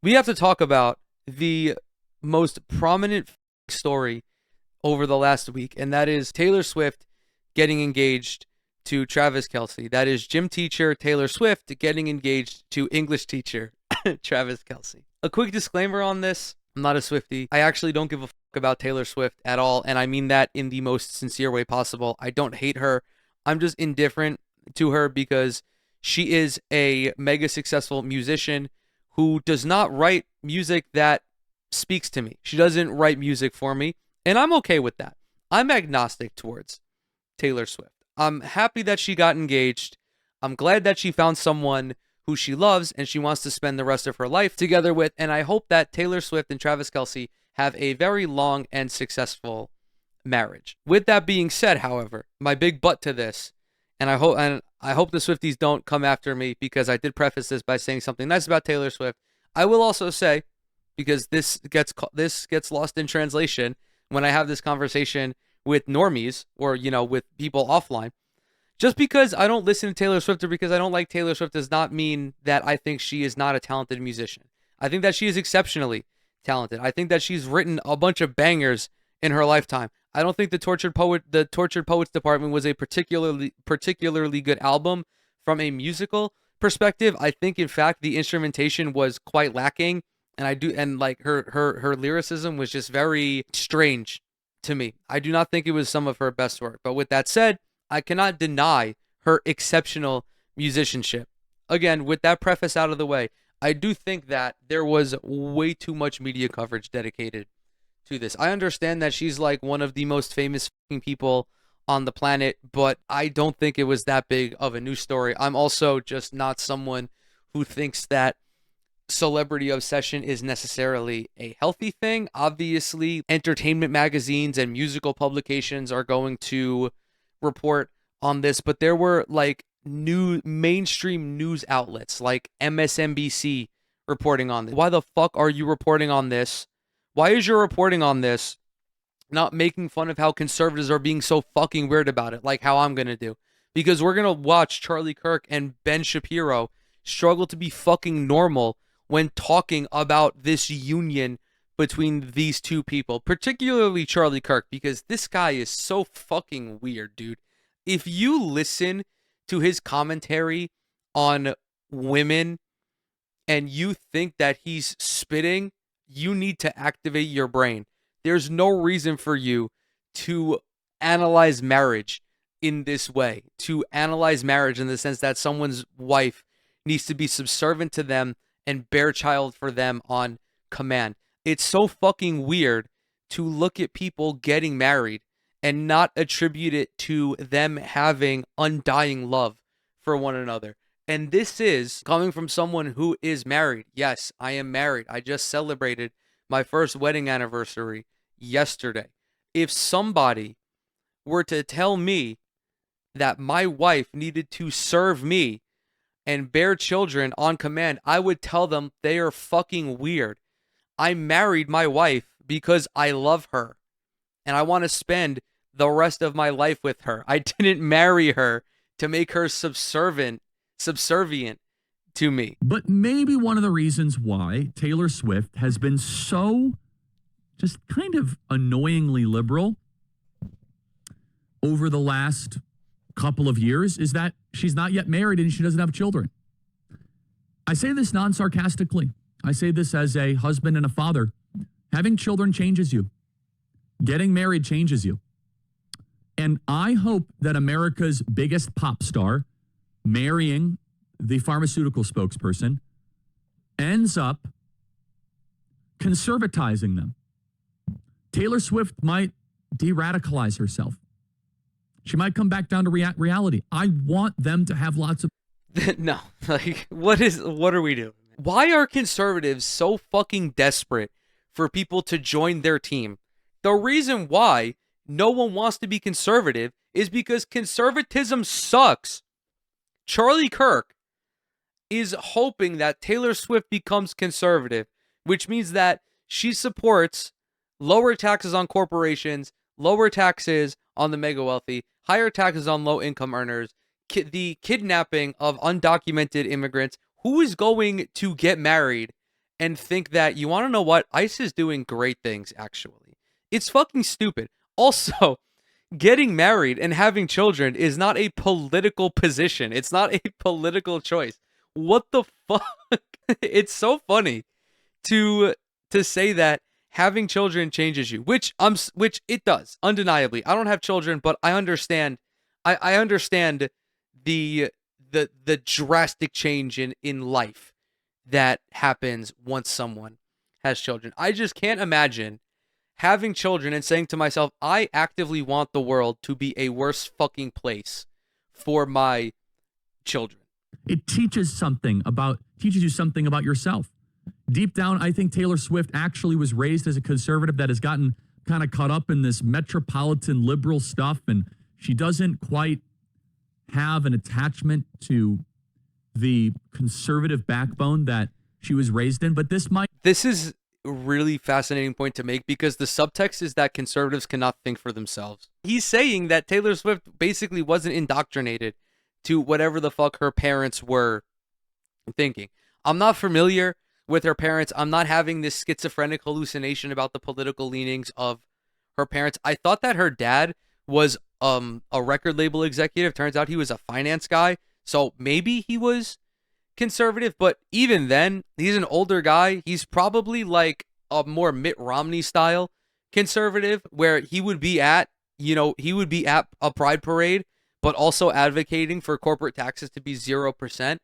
we have to talk about the most prominent story over the last week, and that is Taylor Swift getting engaged to Travis Kelce. That is gym teacher Taylor Swift getting engaged to English teacher Travis Kelce. A quick disclaimer on this: I'm not a Swiftie. I actually don't give a fuck about Taylor Swift at all, and I mean that in the most sincere way possible. I don't hate her. I'm just indifferent to her because she is a mega successful musician who does not write music that speaks to me. She doesn't write music for me, and I'm okay with that. I'm agnostic towards Taylor Swift. I'm happy that she got engaged. I'm glad that she found someone who she loves and she wants to spend the rest of her life together with, and I hope that Taylor Swift and Travis Kelce have a very long and successful marriage. With that being said, however, my big but to this, and I hope the Swifties don't come after me because I did preface this by saying something nice about Taylor Swift. I will also say, because this gets lost in translation when I have this conversation with normies or with people offline. Just because I don't listen to Taylor Swift or because I don't like Taylor Swift does not mean that I think she is not a talented musician. I think that she is exceptionally talented. I think that she's written a bunch of bangers in her lifetime. I don't think the Tortured Poets Department was a particularly good album from a musical perspective. I think in fact the instrumentation was quite lacking, and like her lyricism was just very strange to me. I do not think it was some of her best work. But with that said, I cannot deny her exceptional musicianship. Again, with that preface out of the way, I do think that there was way too much media coverage dedicated to this. I understand that she's like one of the most famous people on the planet, but I don't think it was that big of a news story. I'm also just not someone who thinks that celebrity obsession is necessarily a healthy thing. Obviously, entertainment magazines and musical publications are going to report on this, but there were like new mainstream news outlets like MSNBC reporting on this. Why the fuck are you reporting on this? Why is your reporting on this not making fun of how conservatives are being so fucking weird about it, like how I'm gonna do? Because we're gonna watch Charlie Kirk and Ben Shapiro struggle to be fucking normal when talking about this union between these two people, particularly Charlie Kirk, because this guy is so fucking weird, dude. If you listen to his commentary on women and you think that he's spitting, you need to activate your brain. There's no reason for you to analyze marriage in this way, to analyze marriage in the sense that someone's wife needs to be subservient to them and bear child for them on command. It's so fucking weird to look at people getting married and not attribute it to them having undying love for one another. And this is coming from someone who is married. Yes, I am married. I just celebrated my first wedding anniversary yesterday. If somebody were to tell me that my wife needed to serve me and bear children on command, I would tell them they are fucking weird. I married my wife because I love her and I want to spend the rest of my life with her. I didn't marry her to make her subservient to me. But maybe one of the reasons why Taylor Swift has been so just kind of annoyingly liberal over the last couple of years is that she's not yet married and she doesn't have children. I say this non-sarcastically. I say this as a husband and a father. Having children changes you. Getting married changes you. And I hope that America's biggest pop star marrying the pharmaceutical spokesperson ends up conservatizing them. Taylor Swift might de-radicalize herself. She might come back down to reality. I want them to have lots of... No, like, what are we doing? Why are conservatives so fucking desperate for people to join their team? The reason why no one wants to be conservative is because conservatism sucks. Charlie Kirk is hoping that Taylor Swift becomes conservative, which means that she supports lower taxes on corporations, lower taxes on the mega wealthy, higher taxes on low income earners, the kidnapping of undocumented immigrants. Who is going to get married and think that, you want to know what? ICE is doing great things, actually. It's fucking stupid. Also, getting married and having children is not a political position. It's not a political choice. What the fuck? It's so funny to say that having children changes you, which it does, undeniably. I don't have children, but I understand. I understand the drastic change in life that happens once someone has children. I just can't imagine having children and saying to myself, I actively want the world to be a worse fucking place for my children. It teaches you something about yourself. Deep down, I think Taylor Swift actually was raised as a conservative that has gotten kind of caught up in this metropolitan liberal stuff, and she doesn't quite have an attachment to the conservative backbone that she was raised in. But this is a really fascinating point to make, because the subtext is that conservatives cannot think for themselves. He's saying that Taylor Swift basically wasn't indoctrinated to whatever the fuck her parents were thinking. I'm not familiar with her parents. I'm not having this schizophrenic hallucination about the political leanings of her parents. I thought that her dad was a record label executive. Turns out he was a finance guy. So maybe he was conservative, but even then, he's an older guy. He's probably like a more Mitt Romney style conservative, where he would be at a pride parade, but also advocating for corporate taxes to be 0%.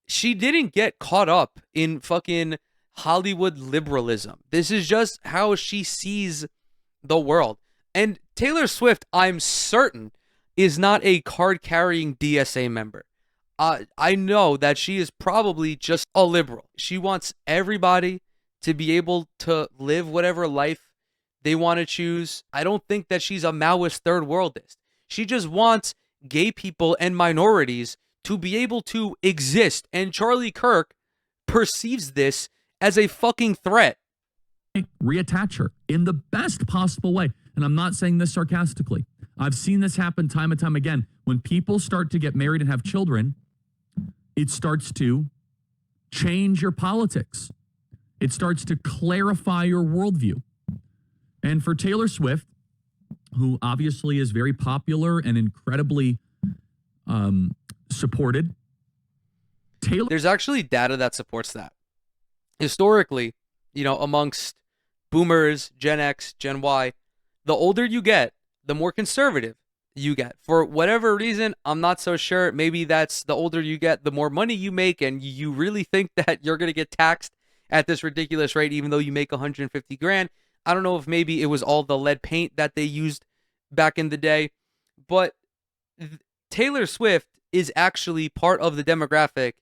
She didn't get caught up in fucking Hollywood liberalism. This is just how she sees the world. And Taylor Swift, I'm certain, is not a card-carrying DSA member. I know that she is probably just a liberal. She wants everybody to be able to live whatever life they want to choose. I don't think that she's a Maoist third worldist. She just wants gay people and minorities to be able to exist. And Charlie Kirk perceives this as a fucking threat. Reattach her in the best possible way. And I'm not saying this sarcastically. I've seen this happen time and time again. When people start to get married and have children, it starts to change your politics. It starts to clarify your worldview. And for Taylor Swift, who obviously is very popular and incredibly supported, there's actually data that supports that. Historically, amongst boomers, Gen X, Gen Y, the older you get, the more conservative you get. For whatever reason, I'm not so sure. Maybe that's the older you get, the more money you make, and you really think that you're going to get taxed at this ridiculous rate, even though you make 150 grand. I don't know if maybe it was all the lead paint that they used back in the day, but Taylor Swift is actually part of the demographic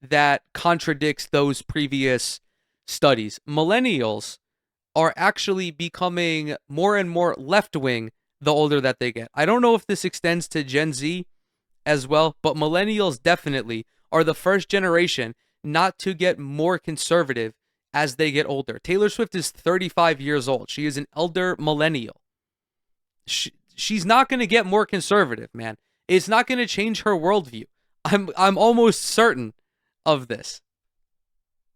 that contradicts those previous studies. Millennials are actually becoming more and more left-wing the older that they get. I don't know if this extends to Gen Z as well, but millennials definitely are the first generation not to get more conservative as they get older. Taylor Swift is 35 years old. She is an elder millennial. She's not going to get more conservative, man. It's not going to change her worldview. I'm almost certain of this.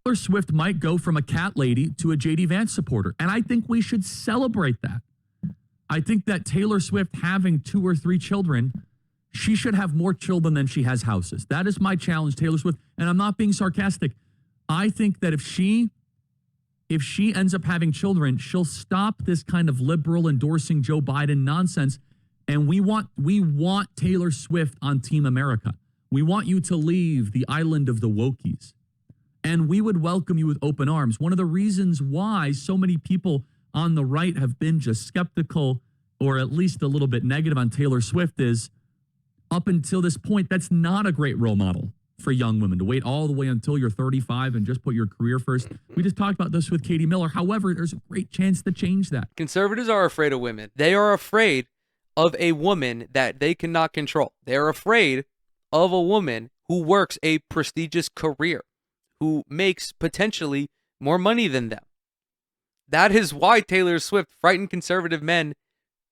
Taylor Swift might go from a cat lady to a JD Vance supporter, and I think we should celebrate that. I think that Taylor Swift having 2 or 3 children, she should have more children than she has houses. That is my challenge, Taylor Swift, and I'm not being sarcastic. I think that if she ends up having children, she'll stop this kind of liberal endorsing Joe Biden nonsense. And we want Taylor Swift on Team America. We want you to leave the island of the wokies. And we would welcome you with open arms. One of the reasons why so many people on the right have been just skeptical or at least a little bit negative on Taylor Swift is, up until this point, that's not a great role model for young women, to wait all the way until you're 35 and just put your career first. We just talked about this with Katie Miller. However, there's a great chance to change that. Conservatives are afraid of women. They are afraid of a woman that they cannot control. They're afraid of a woman who works a prestigious career, who makes potentially more money than them. That is why Taylor Swift frightened conservative men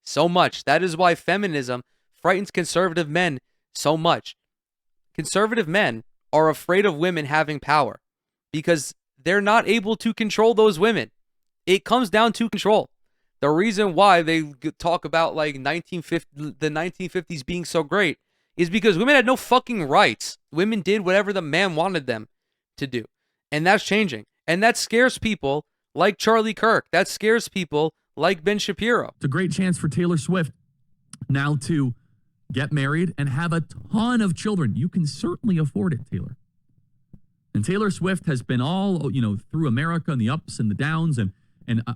so much. That is why feminism frightens conservative men so much. Conservative men are afraid of women having power because they're not able to control those women. It comes down to control. The reason why they talk about like the 1950s being so great is because women had no fucking rights. Women did whatever the man wanted them to do. And that's changing. And that scares people like Charlie Kirk. That scares people like Ben Shapiro. It's a great chance for Taylor Swift now to get married and have a ton of children. You can certainly afford it, Taylor. And Taylor Swift has been all, through America and the ups and the downs. And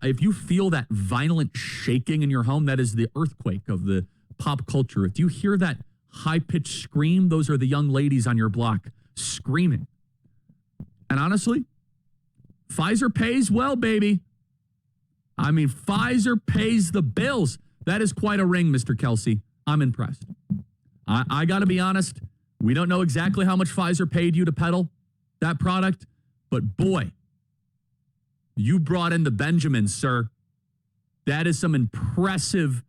if you feel that violent shaking in your home, that is the earthquake of the pop culture. If you hear that high-pitched scream, those are the young ladies on your block screaming. And honestly, Pfizer pays well, baby. I mean, Pfizer pays the bills. That is quite a ring, Mr. Kelce. I'm impressed. I got to be honest. We don't know exactly how much Pfizer paid you to peddle that product, but boy, you brought in the Benjamins, sir. That is some impressive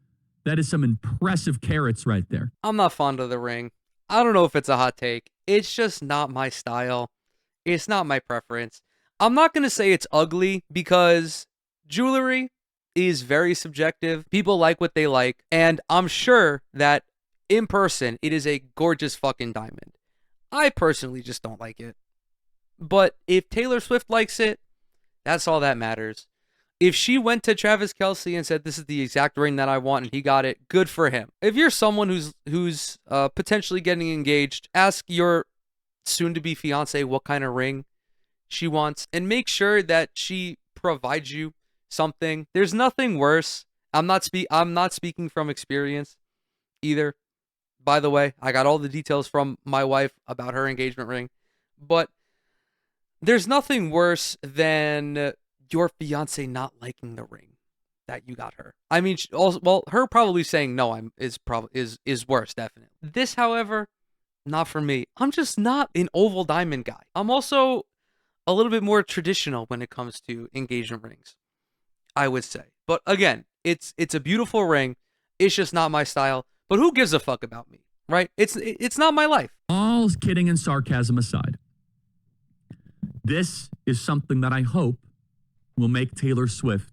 carrots right there. I'm not fond of the ring. I don't know if it's a hot take. It's just not my style. It's not my preference. I'm not going to say it's ugly because jewelry is very subjective. People like what they like. And I'm sure that in person, it is a gorgeous fucking diamond. I personally just don't like it. But if Taylor Swift likes it, that's all that matters. If she went to Travis Kelce and said, this is the exact ring that I want, and he got it, good for him. If you're someone who's potentially getting engaged, ask your soon-to-be fiance what kind of ring she wants, and make sure that she provides you something. There's nothing worse. I'm not speaking from experience either. By the way, I got all the details from my wife about her engagement ring, but there's nothing worse than your fiance not liking the ring that you got her. I mean, her probably saying no is worse, definitely. This, however, not for me. I'm just not an oval diamond guy. I'm also a little bit more traditional when it comes to engagement rings, I would say. But again, it's a beautiful ring. It's just not my style. But who gives a fuck about me, right? It's not my life. All kidding and sarcasm aside, this is something that I hope will make Taylor Swift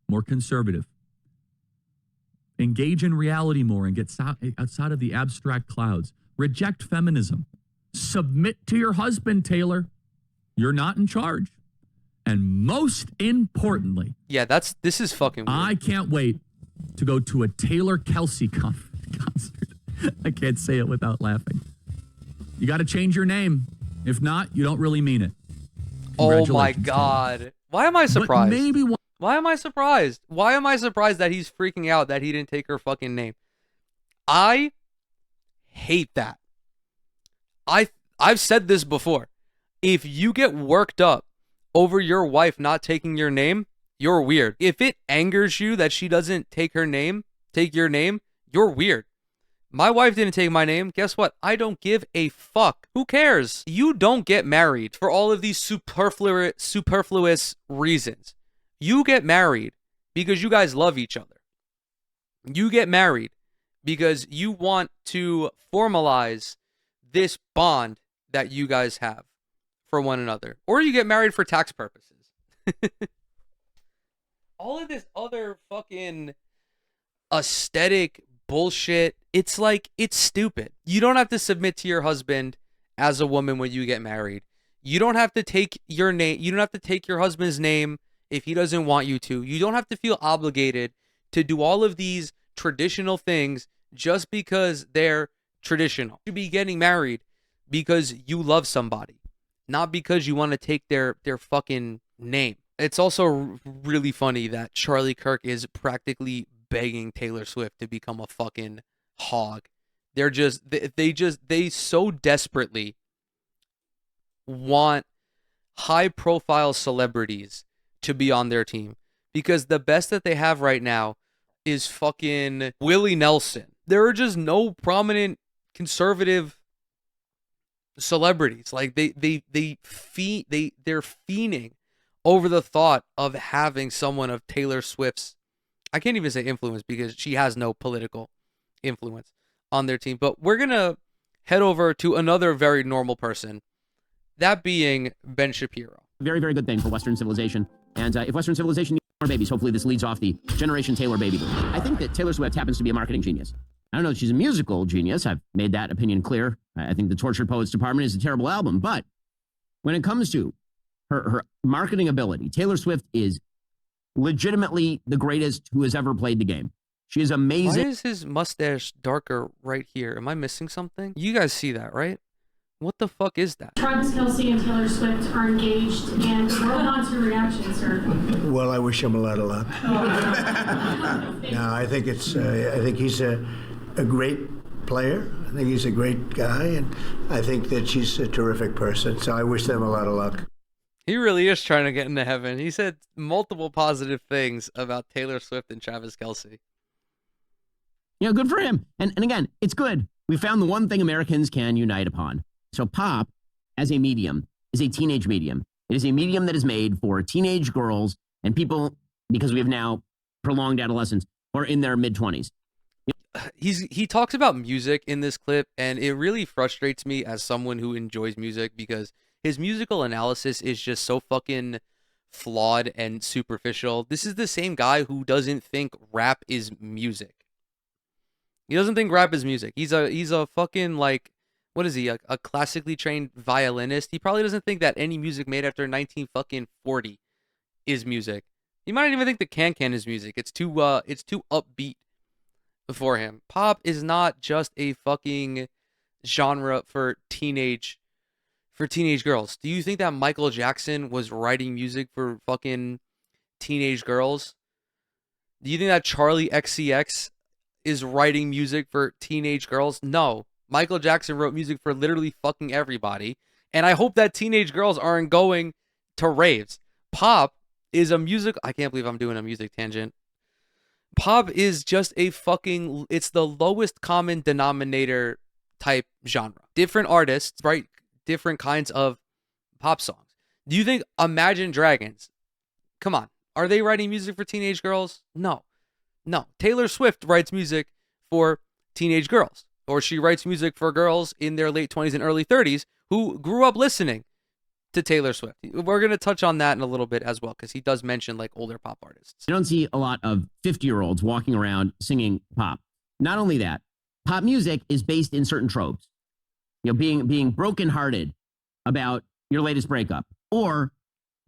more conservative. Engage in reality more and get outside of the abstract clouds. Reject feminism. Submit to your husband, Taylor. You're not in charge. And most importantly, yeah, this is fucking weird. I can't wait to go to a Taylor Kelce concert. I can't say it without laughing. You got to change your name. If not, you don't really mean it. Oh my God. Why am I surprised? Why am I surprised? Why am I surprised that he's freaking out that he didn't take her fucking name? I hate that. I've said this before. If you get worked up over your wife not taking your name, you're weird. If it angers you that she doesn't take your name, you're weird. My wife didn't take my name. Guess what? I don't give a fuck. Who cares? You don't get married for all of these superfluous reasons. You get married because you guys love each other. You get married because you want to formalize this bond that you guys have for one another. Or you get married for tax purposes. All of this other fucking aesthetic bullshit, it's stupid. You don't have to submit to your husband as a woman when you get married. You don't have to take your name. You don't have to take your husband's name if he doesn't want you to. You don't have to feel obligated to do all of these traditional things just because they're traditional. You should be getting married because you love somebody, not because you want to take their fucking name. It's also really funny that Charlie Kirk is practically begging Taylor Swift to become a fucking hog. They so desperately want high profile celebrities to be on their team because the best that they have right now is fucking Willie Nelson. There are just no prominent conservative celebrities. Like they're fiending over the thought of having someone of Taylor Swift's, I can't even say influence because she has no political influence on their team. But we're going to head over to another very normal person, that being Ben Shapiro. very, very good thing for Western civilization. And if Western civilization needs more babies, hopefully this leads off the Generation Taylor baby boom. I think that Taylor Swift happens to be a marketing genius. I don't know if she's a musical genius. I've made that opinion clear. I think the Tortured Poets Department is a terrible album. But when it comes to her marketing ability, Taylor Swift is legitimately the greatest who has ever played the game. She is amazing. Why is his mustache darker right here? Am I missing something? You guys see that, right? What the fuck is that? Travis Kelce and Taylor Swift are engaged, and we're on to your reaction, sir. Well, I wish him a lot of luck. No, I think he's a great player. I think he's a great guy, and I think that she's a terrific person. So I wish them a lot of luck. He really is trying to get into heaven. He said multiple positive things about Taylor Swift and Travis Kelce. Good for him. And again, it's good. We found the one thing Americans can unite upon. So pop, as a medium, is a teenage medium. It is a medium that is made for teenage girls and people, because we have now prolonged adolescence, or in their mid-20s. He talks about music in this clip, and it really frustrates me as someone who enjoys music because his musical analysis is just so fucking flawed and superficial. This is the same guy who doesn't think rap is music. He doesn't think rap is music. He's a fucking, like, what is he, a classically trained violinist? He probably doesn't think that any music made after 1940 is music. He might not even think the can is music. It's too upbeat for him. Pop is not just a fucking genre for teenage girls. Do you think that Michael Jackson was writing music for fucking teenage girls? Do you think that Charlie XCX is writing music for teenage girls? No. Michael Jackson wrote music for literally fucking everybody. And I hope that teenage girls aren't going to raves. Pop is a music. I can't believe I'm doing a music tangent. Pop is just it's the lowest common denominator type genre. Different artists, right? Different kinds of pop songs. Do you think Imagine Dragons, come on, are they writing music for teenage girls? No. Taylor Swift writes music for teenage girls, or she writes music for girls in their late 20s and early 30s who grew up listening to Taylor Swift. We're going to touch on that in a little bit as well, because he does mention like older pop artists. You don't see a lot of 50-year-olds walking around singing pop. Not only that, pop music is based in certain tropes. Being brokenhearted about your latest breakup, or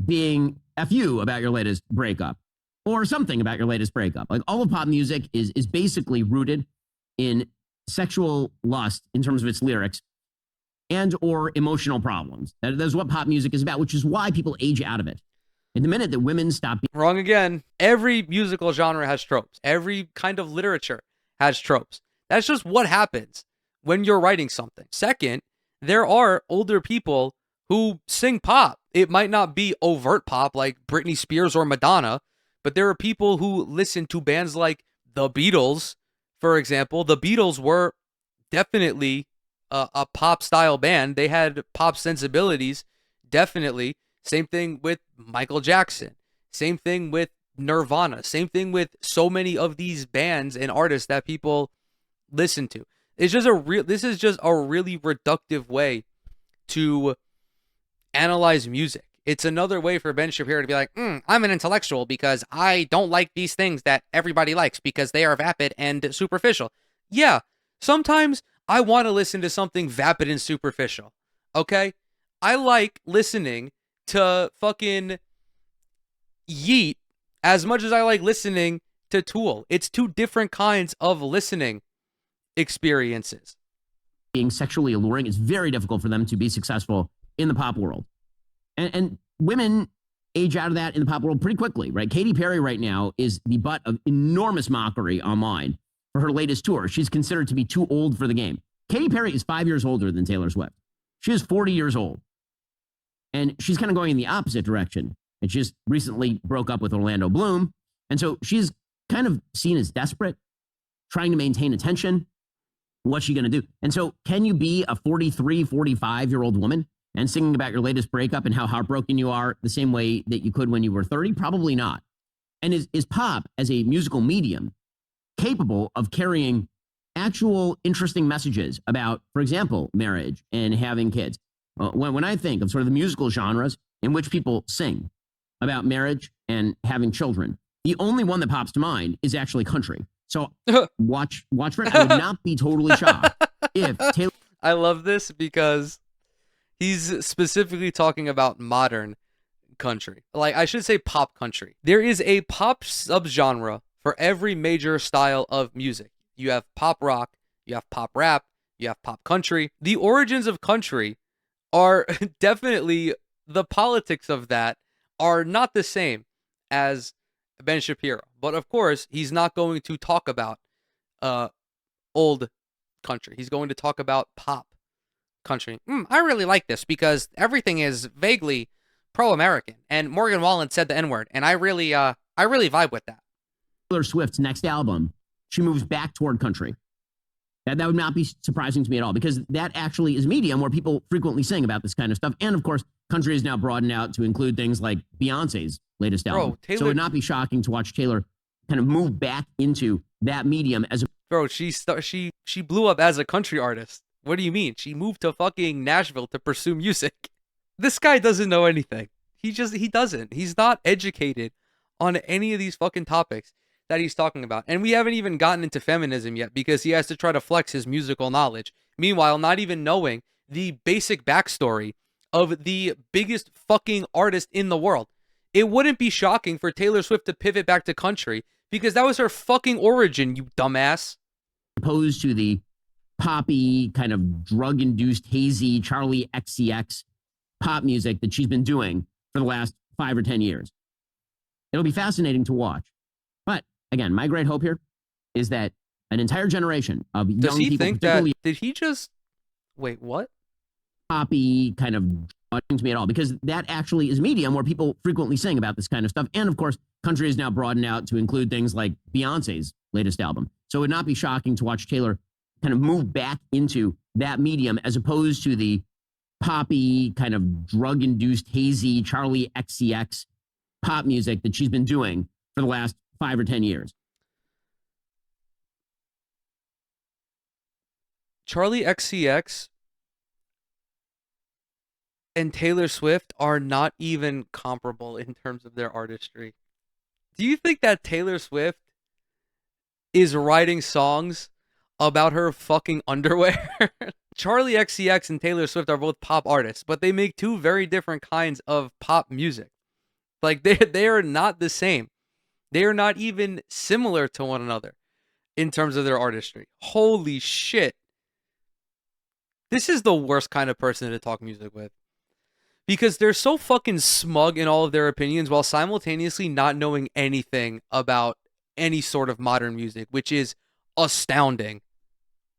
being FU about your latest breakup, or something about your latest breakup. Like, all of pop music is basically rooted in sexual lust in terms of its lyrics and or emotional problems. That's what pop music is about, which is why people age out of it. And the minute that women stop being... Wrong again. Every musical genre has tropes. Every kind of literature has tropes. That's just what happens when you're writing something. Second, there are older people who sing pop. It might not be overt pop like Britney Spears or Madonna, but there are people who listen to bands like the Beatles, for example. The Beatles were definitely a pop style band. They had pop sensibilities, definitely. Same thing with Michael Jackson. Same thing with Nirvana. Same thing with so many of these bands and artists that people listen to. This is just a really reductive way to analyze music. It's another way for Ben Shapiro to be like, I'm an intellectual because I don't like these things that everybody likes because they are vapid and superficial. Yeah, sometimes I want to listen to something vapid and superficial. Okay? I like listening to fucking Yeet as much as I like listening to Tool. It's two different kinds of listening experiences. Being sexually alluring, it's very difficult for them to be successful in the pop world. And women age out of that in the pop world pretty quickly, right? Katy Perry right now is the butt of enormous mockery online for her latest tour. She's considered to be too old for the game. Katy Perry is 5 years older than Taylor Swift. She is 40 years old. And she's kind of going in the opposite direction. And she just recently broke up with Orlando Bloom. And so she's kind of seen as desperate, trying to maintain attention. What's she going to do? And so can you be a 43, 45-year-old woman and singing about your latest breakup and how heartbroken you are the same way that you could when you were 30? Probably not. And is pop, as a musical medium, capable of carrying actual interesting messages about, for example, marriage and having kids? When I think of sort of the musical genres, in which people sing about marriage and having children. The only one that pops to mind is actually country. So watch for it. I would not be totally shocked if Taylor. I love this because he's specifically talking about modern country. Like, I should say pop country. There is a pop subgenre for every major style of music. You have pop rock, you have pop rap, you have pop country. The origins of country are definitely, the politics of that are not the same as Ben Shapiro. But of course, he's not going to talk about old country. He's going to talk about pop country. I really like this because everything is vaguely pro-American, and Morgan Wallen said the N-word, and I really vibe with that. Taylor Swift's next album, she moves back toward country. That would not be surprising to me at all, because that actually is a medium where people frequently sing about this kind of stuff. And of course, country is now broadened out to include things like Beyonce's latest album. Taylor, so it would not be shocking to watch Taylor kind of move back into that medium as a. Bro, she blew up as a country artist. What do you mean? She moved to fucking Nashville to pursue music. This guy doesn't know anything. He doesn't. He's not educated on any of these fucking topics that he's talking about. And we haven't even gotten into feminism yet because he has to try to flex his musical knowledge. Meanwhile, not even knowing the basic backstory of the biggest fucking artist in the world. It wouldn't be shocking for Taylor Swift to pivot back to country because that was her fucking origin, you dumbass. Opposed to the poppy, kind of drug-induced, hazy, Charlie XCX pop music that she's been doing for the last 5 or 10 years. It'll be fascinating to watch. But again, my great hope here is that an entire generation of young people... Does he think that... Did he just... Wait, what? Poppy, kind of to me at all, because that actually is a medium where people frequently sing about this kind of stuff. And of course, country is now broadened out to include things like Beyonce's latest album. So it would not be shocking to watch Taylor kind of move back into that medium as opposed to the poppy, kind of drug-induced, hazy, Charlie XCX pop music that she's been doing for the last 5 or 10 years. Charlie XCX and Taylor Swift are not even comparable in terms of their artistry. Do you think that Taylor Swift is writing songs about her fucking underwear? Charlie XCX and Taylor Swift are both pop artists, but they make two very different kinds of pop music. Like, they are not the same. They are not even similar to one another in terms of their artistry. Holy shit. This is the worst kind of person to talk music with. Because they're so fucking smug in all of their opinions while simultaneously not knowing anything about any sort of modern music, which is astounding.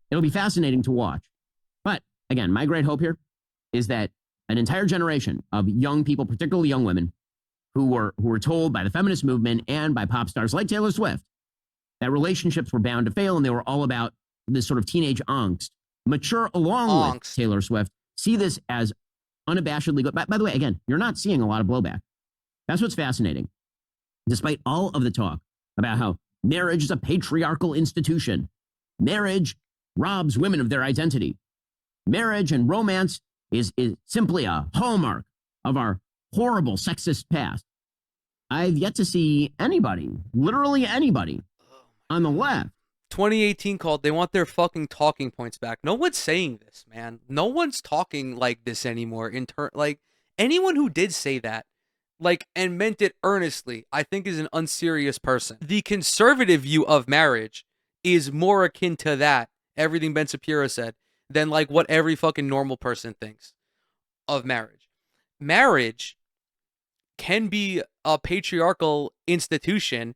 It'll be fascinating to watch. But again, my great hope here is that an entire generation of young people, particularly young women, who were told by the feminist movement and by pop stars like Taylor Swift that relationships were bound to fail and they were all about this sort of teenage angst, mature along with Taylor Swift, see this as unabashedly good. By the way, again, you're not seeing a lot of blowback. That's what's fascinating. Despite all of the talk about how marriage is a patriarchal institution, marriage robs women of their identity, marriage and romance is simply a hallmark of our horrible sexist past. I've yet to see anybody, literally anybody, on the left. 2018 called, they want their fucking talking points back. No one's saying this, man. No one's talking like this anymore. Like, anyone who did say that, like, and meant it earnestly, I think is an unserious person. The conservative view of marriage is more akin to that, everything Ben Shapiro said, than like what every fucking normal person thinks of marriage. Marriage can be a patriarchal institution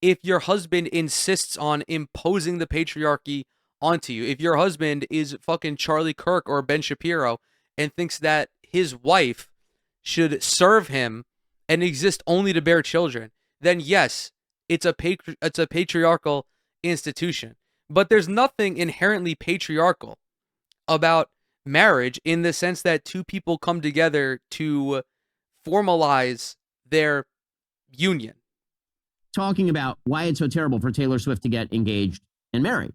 if your husband insists on imposing the patriarchy onto you. If your husband is fucking Charlie Kirk or Ben Shapiro and thinks that his wife should serve him and exist only to bear children, then yes, it's a patriarchal institution. But there's nothing inherently patriarchal about marriage in the sense that two people come together to formalize their union. Talking about why it's so terrible for Taylor Swift to get engaged and married.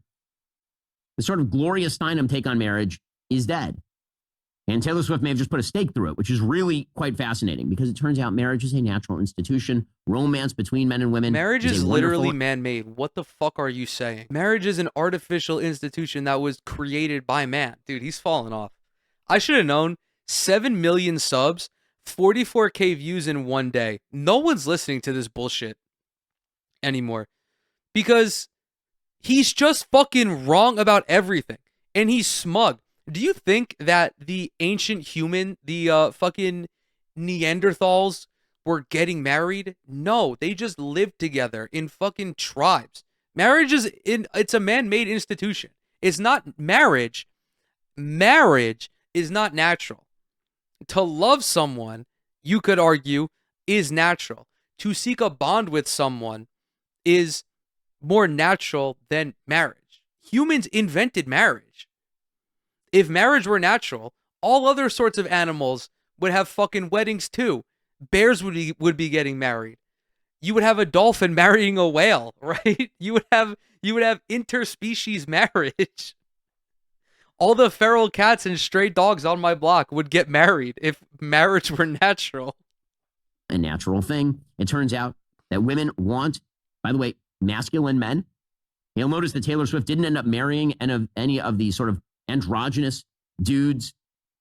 The sort of Gloria Steinem take on marriage is dead. And Taylor Swift may have just put a stake through it, which is really quite fascinating because it turns out marriage is a natural institution. Romance between men and women. Marriage is is a literally wonderful- man-made. What the fuck are you saying? Marriage is an artificial institution that was created by man. Dude, he's falling off. I should have known. 7 million subs, 44K views in one day. No one's listening to this bullshit anymore because he's just fucking wrong about everything. And he's smug. Do you think that the ancient human, the fucking Neanderthals, were getting married? No, they just lived together in fucking tribes. It's a man-made institution. It's not marriage. Marriage is not natural. To love someone, you could argue, is natural. To seek a bond with someone is more natural than marriage. Humans invented marriage. If marriage were natural, all other sorts of animals would have fucking weddings too. Bears would be getting married. You would have a dolphin marrying a whale, right? You would have interspecies marriage. All the feral cats and stray dogs on my block would get married if marriage were natural. A natural thing. It turns out that women want, by the way, masculine men. You'll notice that Taylor Swift didn't end up marrying any of the sort of androgynous dudes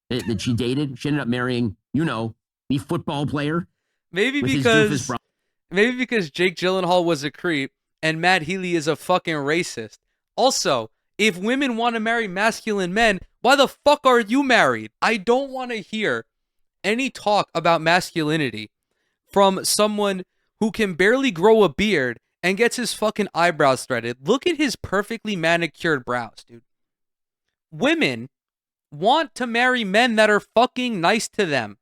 that she dated. She ended up marrying, the football player. Maybe with his because doofus Jake Gyllenhaal was a creep and Matt Healy is a fucking racist. Also, if women want to marry masculine men, why the fuck are you married? I don't want to hear any talk about masculinity from someone who can barely grow a beard and gets his fucking eyebrows threaded. Look at his perfectly manicured brows, dude. Women want to marry men that are fucking nice to them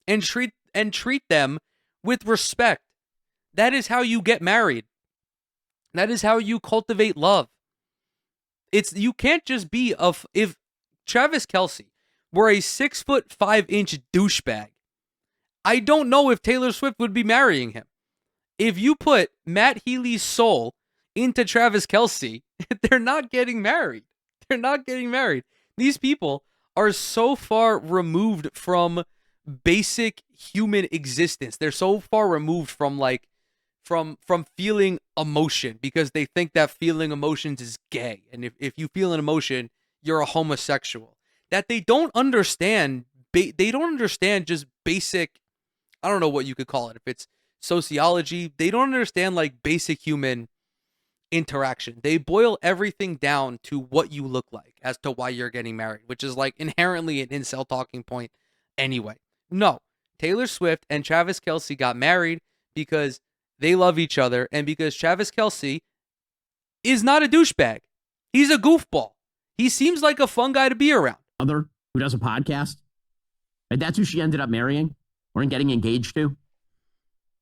and treat them with respect. That is how you get married. That is how you cultivate love. You can't just be if Travis Kelce were a 6'5" douchebag, I don't know if Taylor Swift would be marrying him. If you put Matt Healy's soul into Travis Kelce, they're not getting married. They're not getting married. These people are so far removed from basic human existence. They're so far removed from from feeling emotion because they think that feeling emotions is gay. And if you feel an emotion, you're a homosexual. That they don't understand. They don't understand just basic, I don't know what you could call it. If it's sociology, they don't understand like basic human interaction. They boil everything down to what you look like as to why you're getting married, which is like inherently an incel talking point anyway. No, Taylor Swift and Travis Kelce got married because they love each other and because Travis Kelce is not a douchebag. He's a goofball. He seems like a fun guy to be around. Who does a podcast. And that's who she ended up marrying or getting engaged to.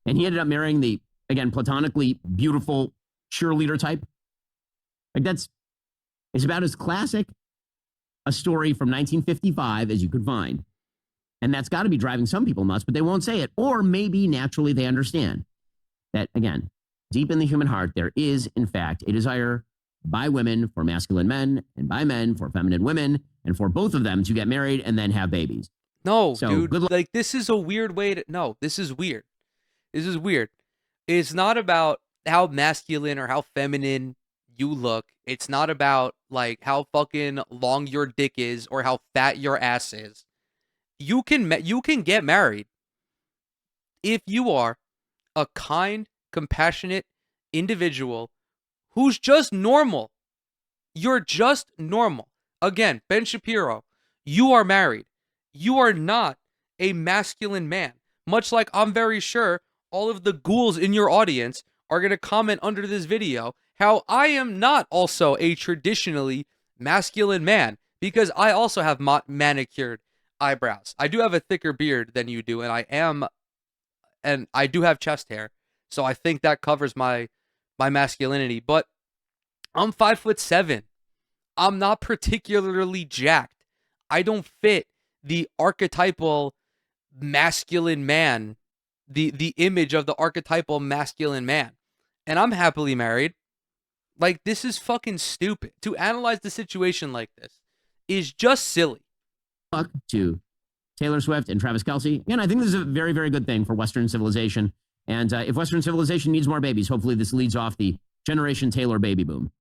And he ended up marrying the, again, platonically beautiful cheerleader type. Like it's about as classic a story from 1955 as you could find. And that's got to be driving some people nuts, but they won't say it. Or maybe naturally they understand that, again, deep in the human heart, there is, in fact, a desire by women for masculine men and by men for feminine women and for both of them to get married and then have babies. No, So, dude. good luck. Like, this is a weird way to... No, this is weird. This is weird. It's not about how masculine or how feminine you look. It's not about, like, how fucking long your dick is or how fat your ass is. You can get married if you are a kind, compassionate individual who's just normal. You're just normal. Again, Ben Shapiro, you are married. You are not a masculine man. Much like I'm very sure all of the ghouls in your audience are going to comment under this video how I am not also a traditionally masculine man because I also have manicured eyebrows. I do have a thicker beard than you do, and I do have chest hair, so I think that covers my masculinity. But I'm 5'7". I'm not particularly jacked. I don't fit the archetypal masculine man, the image of the archetypal masculine man. And I'm happily married. Like, this is fucking stupid. To analyze the situation like this is just silly. luck to Taylor Swift and Travis Kelce. Again, I think this is a very, very good thing for Western civilization. And if Western civilization needs more babies, hopefully this leads off the Generation Taylor baby boom.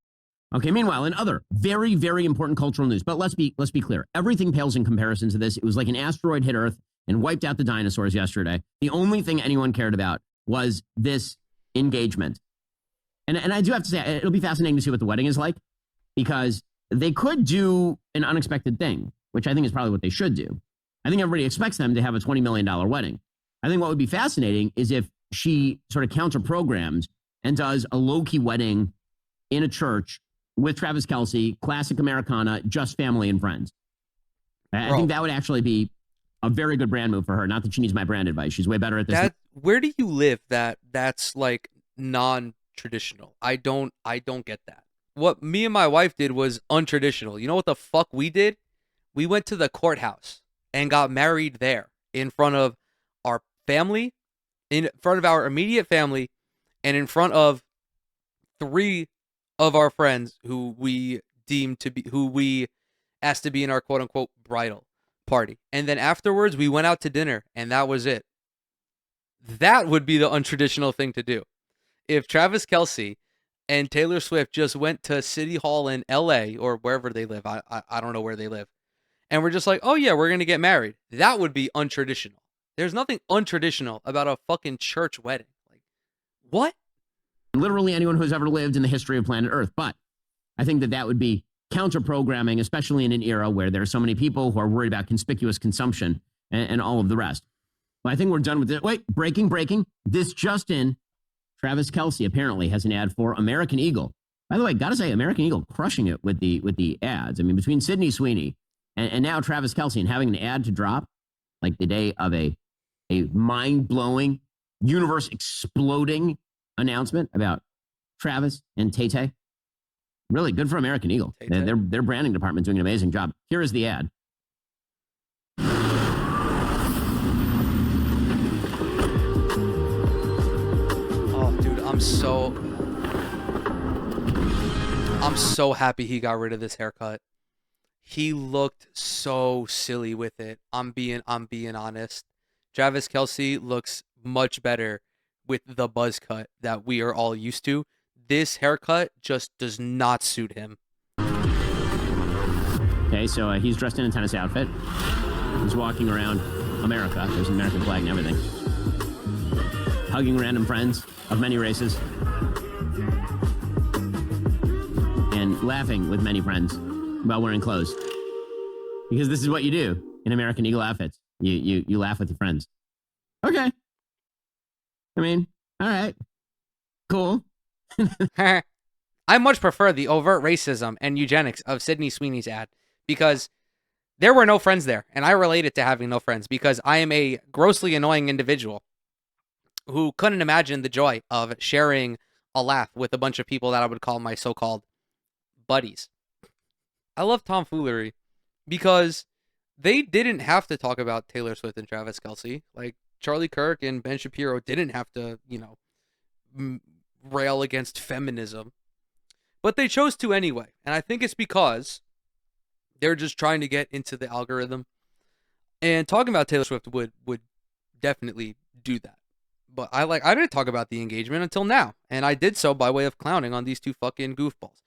Okay, meanwhile, in other very, very important cultural news, but let's be clear. Everything pales in comparison to this. It was like an asteroid hit Earth and wiped out the dinosaurs yesterday. The only thing anyone cared about was this engagement. And I do have to say, it'll be fascinating to see what the wedding is like, because they could do an unexpected thing, which I think is probably what they should do. I think everybody expects them to have a $20 million wedding. I think what would be fascinating is if she sort of counter-programs and does a low-key wedding in a church with Travis Kelce, classic Americana, just family and friends. I think that would actually be a very good brand move for her. Not that she needs my brand advice. She's way better at this. Where do you live that's like non-traditional? I don't get that. What me and my wife did was untraditional. You know what the fuck we did? We went to the courthouse and got married there in front of our family, in front of our immediate family, and in front of 3 of our friends who we asked to be in our quote unquote bridal party. And then afterwards we went out to dinner and that was it. That would be the untraditional thing to do. If Travis Kelce and Taylor Swift just went to City Hall in LA or wherever they live, I don't know where they live, and we're just like, oh yeah, we're going to get married. That would be untraditional. There's nothing untraditional about a fucking church wedding. Like, what? Literally anyone who's ever lived in the history of planet Earth. But I think that would be counter-programming, especially in an era where there are so many people who are worried about conspicuous consumption and all of the rest. Well, I think we're done with it. Wait, breaking. This just in, Travis Kelce apparently has an ad for American Eagle. By the way, got to say, American Eagle crushing it with the ads. I mean, between Sydney Sweeney and now Travis Kelce and having an ad to drop like the day of a mind-blowing, universe-exploding announcement about Travis and Tay-Tay. Really good for American Eagle. Their branding department doing an amazing job. Here is the ad. Oh, dude, I'm so happy he got rid of this haircut. He looked so silly with it. I'm being honest. Travis Kelce looks much better with the buzz cut that we are all used to. This haircut just does not suit him. Okay, so he's dressed in a tennis outfit. He's walking around America. There's an American flag and everything. Hugging random friends of many races. And laughing with many friends while wearing clothes. Because this is what you do in American Eagle outfits. You laugh with your friends. Okay. I mean, all right. Cool. I much prefer the overt racism and eugenics of Sydney Sweeney's ad because there were no friends there, and I related to having no friends because I am a grossly annoying individual who couldn't imagine the joy of sharing a laugh with a bunch of people that I would call my so-called buddies. I love tomfoolery because they didn't have to talk about Taylor Swift and Travis Kelce. Like, Charlie Kirk and Ben Shapiro didn't have to, rail against feminism. But they chose to anyway. And I think it's because they're just trying to get into the algorithm. And talking about Taylor Swift would definitely do that. But I didn't talk about the engagement until now. And I did so by way of clowning on these 2 fucking goofballs.